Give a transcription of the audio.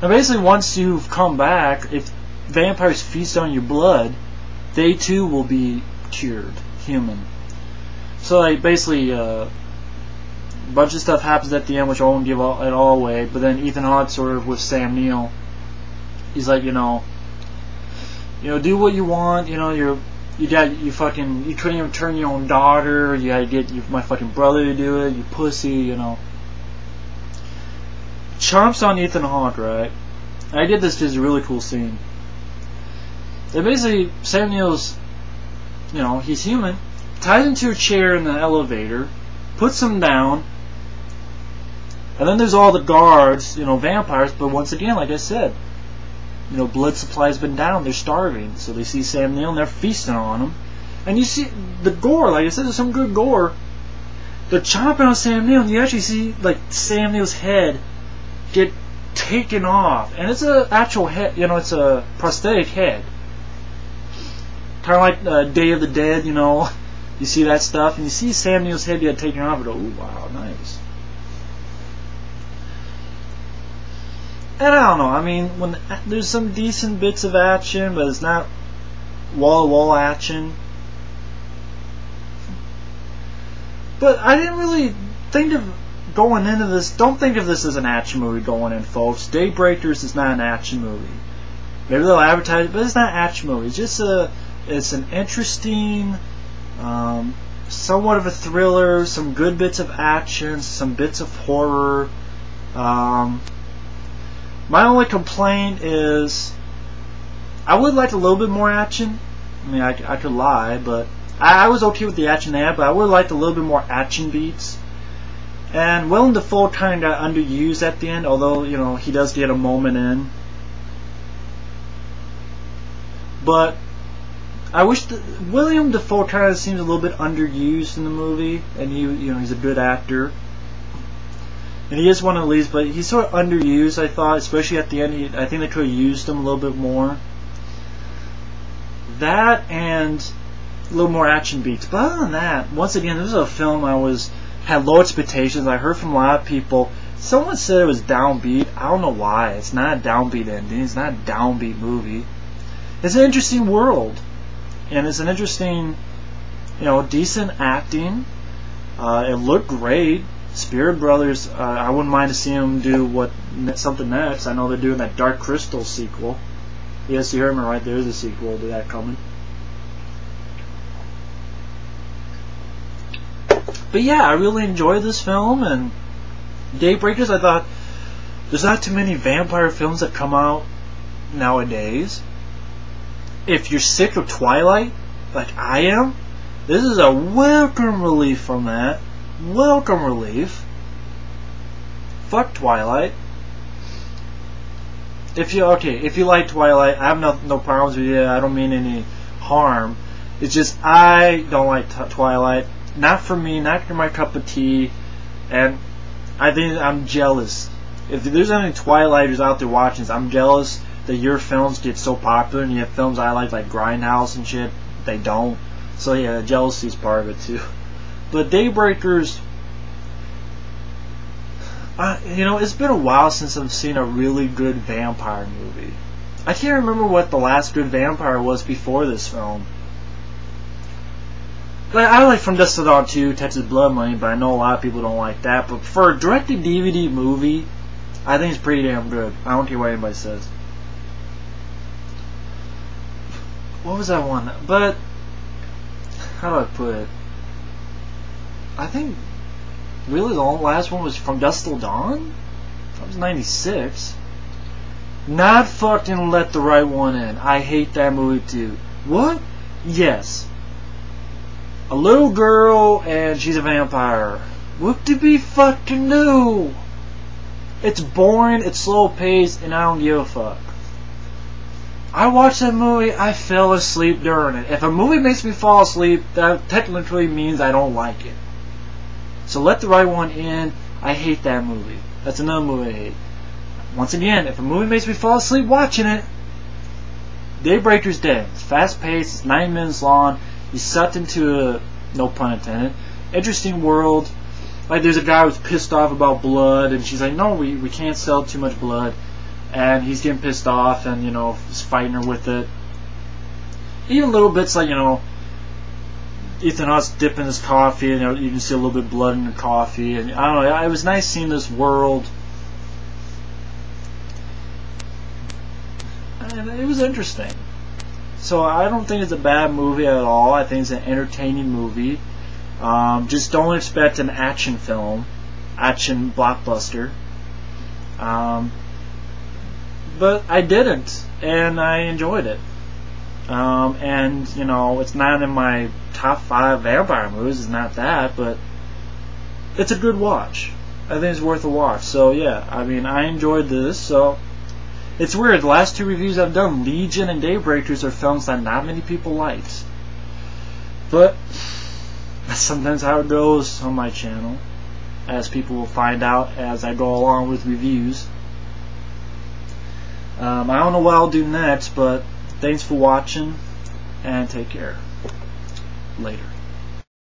And basically, once you've come back, if vampires feast on your blood, they too will be cured, human. So like basically, a bunch of stuff happens at the end, which I won't give it all away. But then Ethan Hawke, sort of with Sam Neill, he's like, you do what you want. You couldn't even turn your own daughter. You gotta get my fucking brother to do it. You pussy, Chomps on Ethan Hawke, right? I did this because it's a really cool scene. And basically, Sam Neill's, he's human, ties him to a chair in the elevator, puts him down, and then there's all the guards, vampires, but once again, like I said, blood supply's been down, they're starving, so they see Sam Neill and they're feasting on him. And you see the gore, like I said, there's some good gore. They're chomping on Sam Neill, and you actually see, like, Sam Neill's head get taken off, and it's an actual head, it's a prosthetic head. Kind of like Day of the Dead, you see that stuff, and you see Sam Neill's head get taken off, and oh wow, nice. And I don't know, I mean, there's some decent bits of action, but it's not wall-to-wall action. But I didn't really think of going into this. Don't think of this as an action movie going in, folks. Daybreakers is not an action movie. Maybe they'll advertise it, but it's not an action movie. It's just it's an interesting, somewhat of a thriller, some good bits of action, some bits of horror. My only complaint is I would like a little bit more action. I mean, I could lie, but I was okay with the action they had, but I would like a little bit more action beats. And Willem Dafoe kind of got underused at the end, although, he does get a moment in. But I wish Willem Dafoe kind of seems a little bit underused in the movie, and he's a good actor. And he is one of the leads, but he's sort of underused, I thought, especially at the end. I think they could have used him a little bit more. That and a little more action beats. But other than that, once again, this was a film had low expectations. I heard from a lot of people. Someone said it was downbeat. I don't know why. It's not a downbeat ending. It's not a downbeat movie. It's an interesting world, and it's an interesting, decent acting. It looked great. Spirit Brothers. I wouldn't mind to see them do something next. I know they're doing that Dark Crystal sequel. Yes, you heard me right. There's a sequel to that coming. But yeah, I really enjoyed this film, and Daybreakers, I thought, there's not too many vampire films that come out nowadays. If you're sick of Twilight, like I am, this is a welcome relief from that. Welcome relief. Fuck Twilight. If you like Twilight, I have no problems with it. I don't mean any harm. It's just I don't like Twilight. Not for me, not my cup of tea, and I think I'm jealous. If there's any Twilighters out there watching this, I'm jealous that your films get so popular, and you have films I like Grindhouse and shit, they don't. So yeah, jealousy is part of it too. But Daybreakers, it's been a while since I've seen a really good vampire movie. I can't remember what the last good vampire was before this film. Like, I like From Dusk Till Dawn 2, Texas Blood Money, but I know a lot of people don't like that. But for a direct-to-DVD movie, I think it's pretty damn good. I don't care what anybody says. What was that one? But, how do I put it? I think, really, the last one was From Dusk Till Dawn? That was 96. Not fucking Let the Right One In. I hate that movie, too. What? Yes. A little girl, and she's a vampire. Whoop-de-be fucking do. It's boring, it's slow paced, and I don't give a fuck. I watched that movie, I fell asleep during it. If a movie makes me fall asleep, that technically means I don't like it. So Let the Right One In, I hate that movie. That's another movie I hate. Once again, if a movie makes me fall asleep watching it, Daybreakers dead. It's fast paced, it's 9 minutes long. He's sucked into a, no pun intended, interesting world. Like, there's a guy who's pissed off about blood, and she's like, no, we can't sell too much blood. and he's getting pissed off, and he's fighting her with it. Even little bits like Ethan Hawke's dipping his coffee, and you can see a little bit of blood in the coffee, and I don't know. It was nice seeing this world, and it was interesting. So I don't think it's a bad movie at all. I think it's an entertaining movie. Just don't expect an action film, action blockbuster. But I didn't, and I enjoyed it. And it's not in my top 5 vampire movies. It's not that, but it's a good watch. I think it's worth a watch. So yeah, I enjoyed this. So it's weird. The last 2 reviews I've done, Legion and Daybreakers, are films that not many people liked. But that's sometimes how it goes on my channel, as people will find out as I go along with reviews. I don't know what I'll do next, but thanks for watching, and take care. Later.